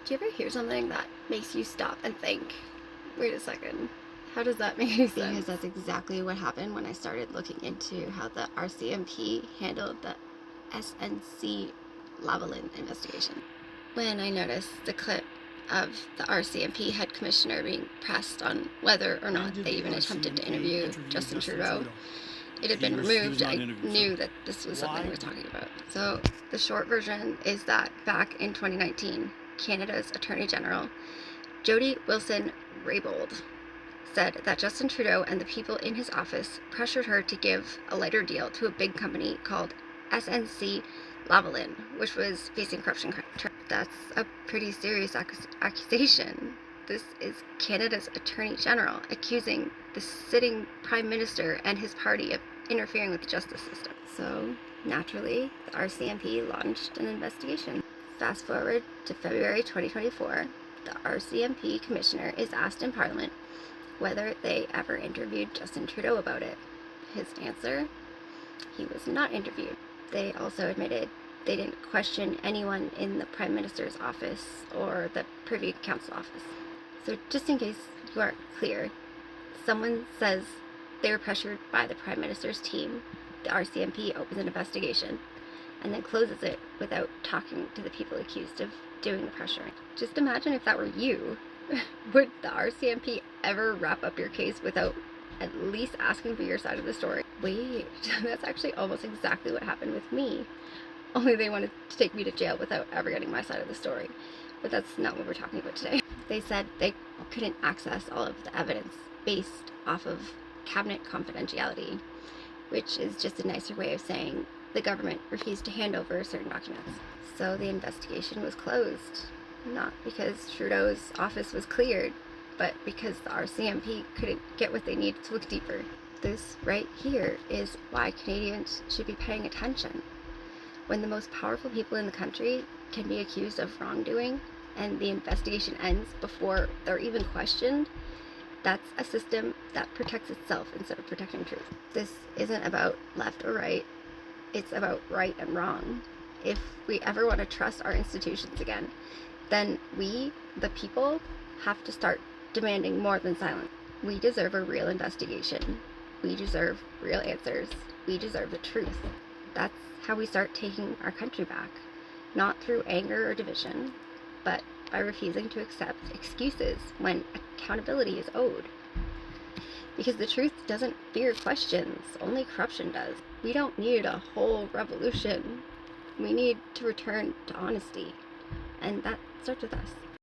Do you ever hear something that makes you stop and think, wait a second, how does that make any sense? Because that's exactly what happened when I started looking into how the RCMP handled the SNC Lavalin investigation. When I noticed the clip of the RCMP head commissioner being pressed on whether or not they even attempted to interview Justin Trudeau, it had been removed. I knew that this was something we were talking about. So the short version is that back in 2019, Canada's Attorney General, Jody Wilson-Raybould, said that Justin Trudeau and the people in his office pressured her to give a lighter deal to a big company called SNC Lavalin, which was facing corruption. That's a pretty serious accusation. This is Canada's Attorney General accusing the sitting Prime Minister and his party of interfering with the justice system. So, naturally, the RCMP launched an investigation. Fast forward to February 2024, the RCMP commissioner is asked in Parliament whether they ever interviewed Justin Trudeau about it. His answer? He was not interviewed. They also admitted they didn't question anyone in the Prime Minister's office or the Privy Council office. So just in case you aren't clear, someone says they were pressured by the Prime Minister's team, the RCMP opens an investigation, and then closes it without talking to the people accused of doing the pressuring. Just imagine if that were you. Would the RCMP ever wrap up your case without at least asking for your side of the story? Wait, that's actually almost exactly what happened with me. Only they wanted to take me to jail without ever getting my side of the story. But that's not what we're talking about today. They said they couldn't access all of the evidence based off of cabinet confidentiality, which is just a nicer way of saying the government refused to hand over certain documents. So the investigation was closed, not because Trudeau's office was cleared, but because the RCMP couldn't get what they needed to look deeper. This right here is why Canadians should be paying attention. When the most powerful people in the country can be accused of wrongdoing and the investigation ends before they're even questioned, that's a system that protects itself instead of protecting truth. This isn't about left or right, it's about right and wrong. If we ever want to trust our institutions again, then we, the people, have to start demanding more than silence. We deserve a real investigation. We deserve real answers. We deserve the truth. That's how we start taking our country back. Not through anger or division, but by refusing to accept excuses when accountability is owed. Because the truth doesn't fear questions, only corruption does. We don't need a whole revolution. We need to return to honesty. And that starts with us.